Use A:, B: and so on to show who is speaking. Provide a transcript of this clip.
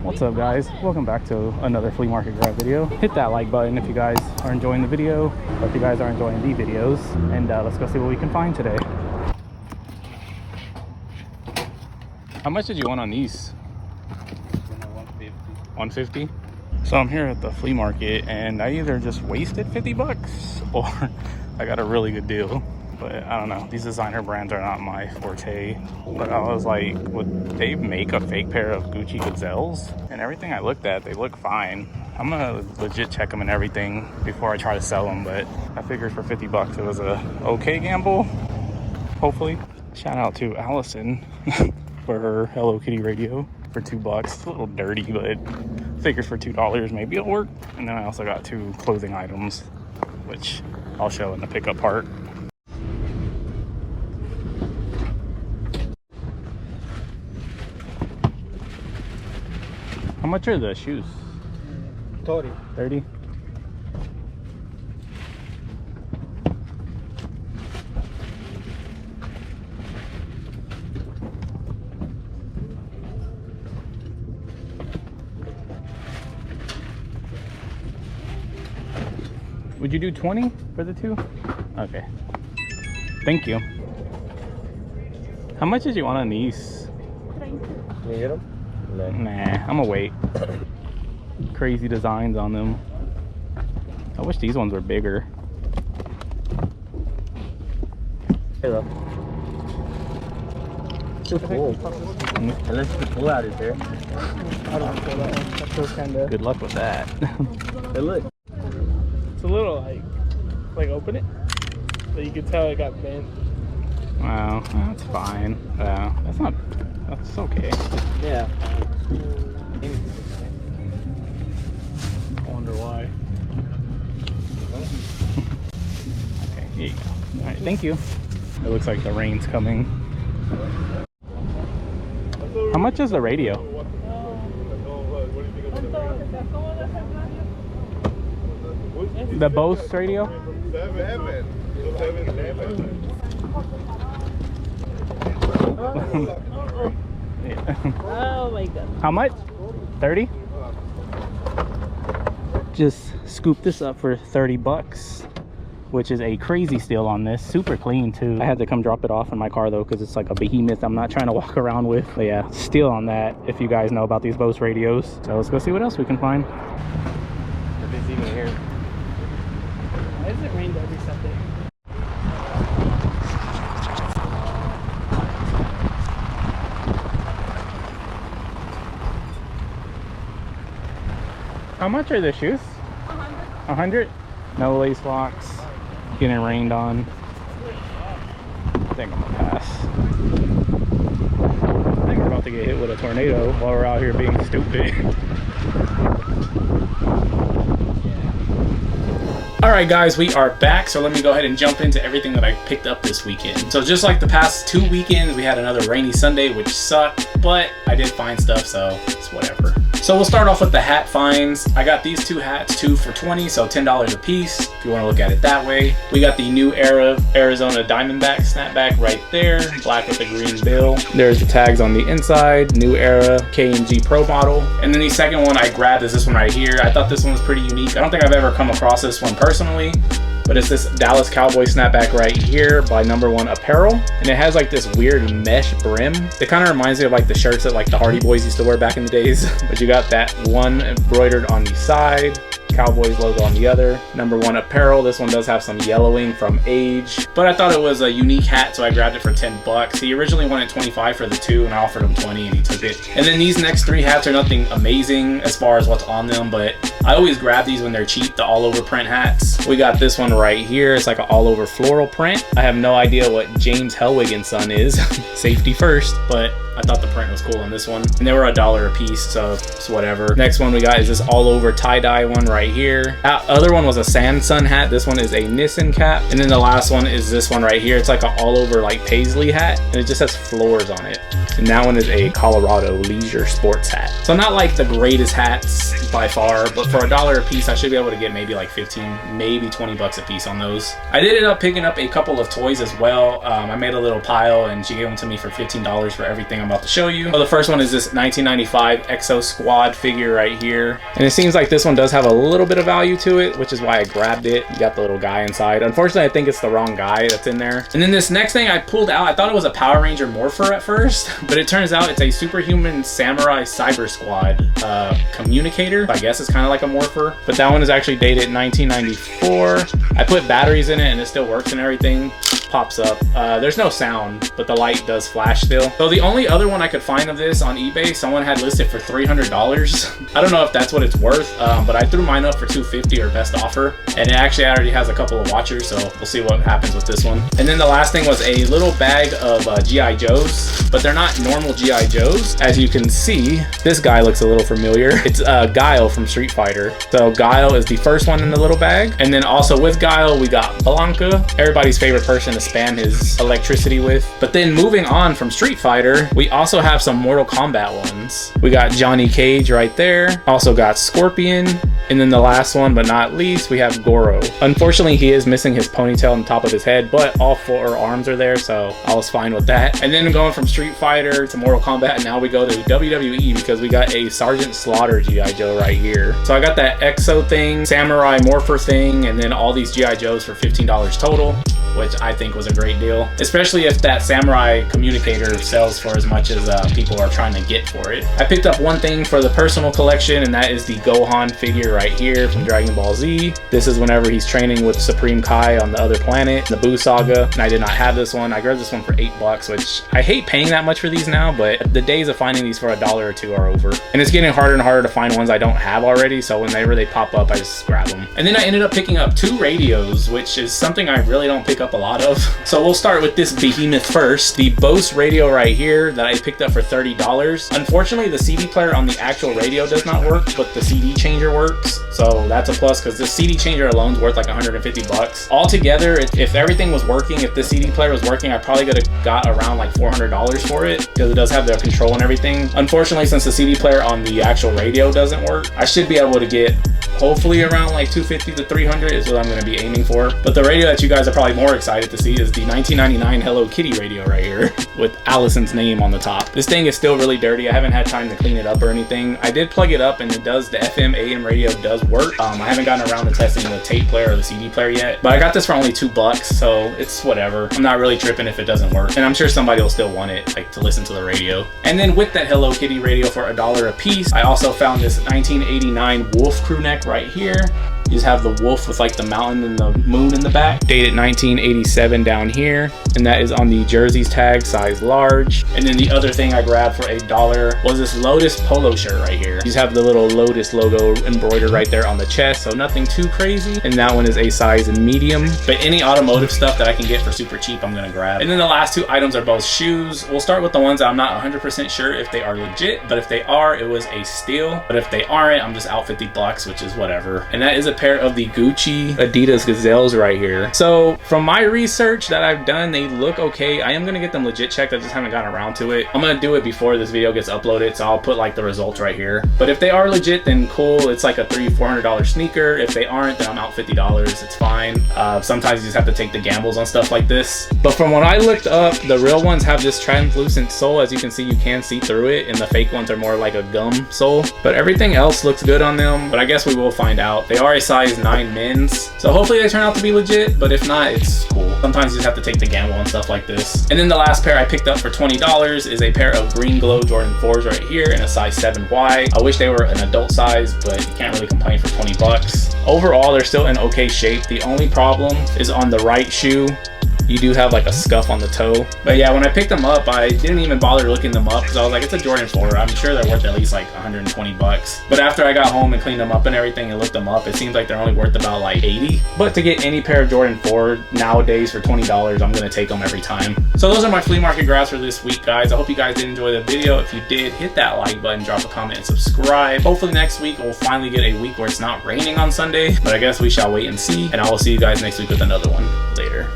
A: What's up, guys? Welcome back to another flea market grab video. Hit that like button if you guys are enjoying the video, or if you guys are enjoying the videos, and let's go see what we can find today. How much did you want on these?
B: 150.
A: 150. So I'm here at the flea market and I either just wasted 50 bucks or I got a really good deal. But I don't know, these designer brands are not my forte. But I was like, would they make a fake pair of Gucci Gazelles? And everything I looked at, they look fine. I'm gonna legit check them and everything before I try to sell them, but I figured for 50 bucks it was a okay gamble, hopefully. Shout out to Allison for her Hello Kitty radio for 2 bucks. It's a little dirty, but figures for $2 maybe it'll work. And then I also got 2 clothing items, which I'll show in the pickup part. How much are the shoes?
B: 30.
A: 30? Would you do 20 for the 2? Okay. Thank you. How much did you want on these?
B: Can you get them?
A: Nah, I'm gonna wait. Crazy designs on them. I wish these ones were bigger.
B: Hello. Too cool. Unless you can pull out it there.
C: I don't feel that one. That feels kind of.
A: Good luck with that.
B: Hey, look.
C: It's a little like open it, but you can tell it got bent.
A: Wow, that's fine. That's not. That's okay.
B: Yeah.
C: I wonder why.
A: Okay, here you go. All right, thank you. It looks like the rain's coming. How much is the radio? The Bose radio?
C: Oh my god.
A: How much? 30? Just scooped this up for 30 bucks, which is a crazy steal on this. Super clean too. I had to come drop it off in my car though, because it's like a behemoth I'm not trying to walk around with. But yeah, steal on that if you guys know about these Bose radios. So let's go see what else we can find.
B: If it's even here.
C: Why does it rain every Sunday?
A: How much are the shoes? 100. 100? No lace locks. Getting rained on. I think I'm gonna pass. I think we're about to get hit with a tornado while we're out here being stupid. Alright guys, we are back, so let me go ahead and jump into everything that I picked up this weekend. So just like the past 2 weekends, we had another rainy Sunday, which sucked, but I did find stuff, so it's whatever. So we'll start off with the hat finds. I got these 2 hats, 2 for 20, so $10 a piece, if you want to look at it that way. We got the New Era Arizona Diamondback snapback right there, black with the green bill. There's the tags on the inside, New Era K&G Pro model. And then the second one I grabbed is this one right here. I thought this one was pretty unique. I don't think I've ever come across this one personally, but it's this Dallas Cowboy snapback right here by No. 1 Apparel, and it has like this weird mesh brim. It kind of reminds me of like the shirts that like the Hardy Boys used to wear back in the days. But you got that one embroidered on the side, Cowboys logo on the other. No. 1 Apparel. This one does have some yellowing from age, but I thought it was a unique hat, so I grabbed it for 10 bucks. He originally wanted 25 for the 2, and I offered him 20, and he took it. And then these next 3 hats are nothing amazing as far as what's on them, but I always grab these when they're cheap, the all over print hats. We got this one right here. It's like an all over floral print. I have no idea what James Hellwig and Son is. Safety first, but I thought the print was cool on this one. And they were $1 a piece, so it's whatever. Next one we got is this all over tie-dye one right here. That other one was a Samsung hat. This one is a Nissan cap. And then the last one is this one right here. It's like an all over like paisley hat, and it just has floors on it. And that one is a Colorado leisure sports hat. So not like the greatest hats by far, but for $1 a piece, I should be able to get maybe like 15, maybe 20 bucks a piece on those. I did end up picking up a couple of toys as well. I made a little pile and she gave them to me for $15 for everything I'm about to show you. So the first one is this 1995 Exo Squad figure right here. And it seems like this one does have a little bit of value to it, which is why I grabbed it. You got the little guy inside. Unfortunately, I think it's the wrong guy that's in there. And then this next thing I pulled out, I thought it was a Power Ranger Morpher at first, but it turns out it's a Superhuman Samurai Cyber Squad communicator. I guess it's kind of like a Morpher, but that one is actually dated 1994. I put batteries in it and it still works and everything. Pops up. There's no sound, but the light does flash still. So the only other one I could find of this on eBay, someone had listed for $300. I don't know if that's what it's worth, but I threw mine up for $250 or best offer, and it actually already has a couple of watchers, so we'll see what happens with this one. And then the last thing was a little bag of G.I. Joes, but they're not normal G.I. Joes. As you can see, this guy looks a little familiar. It's Guile from Street Fighter. So Guile is the first one in the little bag, and then also with Guile we got Blanca, everybody's favorite person to spam his electricity with. But then moving on from Street Fighter, we also have some Mortal Kombat ones. We got Johnny Cage right there, also got Scorpion, and then the last one but not least, we have Goro. Unfortunately, he is missing his ponytail on top of his head, but all 4 arms are there, so I was fine with that. And then going from Street Fighter to Mortal Kombat, now we go to WWE because we got a Sergeant Slaughter G.I. Joe right here. So I got that Exo thing, Samurai Morpher thing, and then all these G.I. Joes for $15 total, which I think was a great deal, especially if that Samurai communicator sells for as much as people are trying to get for it. I picked up one thing for the personal collection, and that is the Gohan figure right here from Dragon Ball Z. This is whenever he's training with Supreme Kai on the other planet, the Buu Saga, and I did not have this one. I grabbed this one for $8, which I hate paying that much for these now, but the days of finding these for $1 or $2 are over. And it's getting harder and harder to find ones I don't have already, so whenever they pop up, I just grab them. And then I ended up picking up 2 radios, which is something I really don't pick up a lot of. So we'll start with this behemoth first, the Bose radio right here that I picked up for $30. Unfortunately, the CD player on the actual radio does not work, but the CD changer works. So that's a plus because the CD changer alone is worth like $150. Altogether, if everything was working, if the CD player was working, I probably could have got around like $400 for it because it does have the control and everything. Unfortunately, since the CD player on the actual radio doesn't work, I should be able to get hopefully around like $250 to $300 is what I'm going to be aiming for. But the radio that you guys are probably more excited to see is the 1999 Hello Kitty radio right here with Allison's name on the top. This thing is still really dirty. I haven't had time to clean it up or anything. I did plug it up and it does, the FM AM radio does work. I haven't gotten around to testing the tape player or the CD player yet, but I got this for only $2, so it's whatever. I'm not really tripping if it doesn't work, and I'm sure somebody will still want it, like to listen to the radio. And then with that Hello Kitty radio for $1 a piece, I also found this 1989 Wolf crew neck right here. You just have the wolf with like the mountain and the moon in the back. Dated 1987 down here. And that is on the jerseys tag, size large. And then the other thing I grabbed for $1 was this Lotus polo shirt right here. You just have the little Lotus logo embroidered right there on the chest, so nothing too crazy. And that one is a size medium. But any automotive stuff that I can get for super cheap, I'm gonna grab. And then the last 2 items are both shoes. We'll start with the ones that I'm not 100% sure if they are legit, but if they are, it was a steal. But if they aren't, I'm just out $50, which is whatever. And that is a pair of the Gucci Adidas Gazelles right here. So from my research that I've done, they look okay. I am gonna get them legit checked. I just haven't gotten around to it. I'm gonna do it before this video gets uploaded, so I'll put like the results right here. But if they are legit, then cool. It's like a $300-400 sneaker. If they aren't, then I'm out $50. It's fine. Sometimes you just have to take the gambles on stuff like this. But from what I looked up, the real ones have this translucent sole. As you can see, you can see through it, and the fake ones are more like a gum sole. But everything else looks good on them. But I guess we will find out. They are a size 9 men's, so hopefully they turn out to be legit, but if not, it's cool. Sometimes you just have to take the gamble on stuff like this. And then the last pair I picked up for $20 is a pair of green glow Jordan 4s right here in a size 7Y. I wish they were an adult size, but you can't really complain for $20. Overall, they're still in okay shape. The only problem is on the right shoe. You do have like a scuff on the toe. But yeah, when I picked them up, I didn't even bother looking them up because I was like, it's a Jordan 4. I'm sure they're worth at least like $120. But after I got home and cleaned them up and everything and looked them up, it seems like they're only worth about like $80. But to get any pair of Jordan 4 nowadays for $20, I'm gonna take them every time. So those are my flea market grabs for this week, guys. I hope you guys did enjoy the video. If you did, hit that like button, drop a comment, and subscribe. Hopefully next week we'll finally get a week where it's not raining on Sunday. But I guess we shall wait and see. And I will see you guys next week with another one. Later.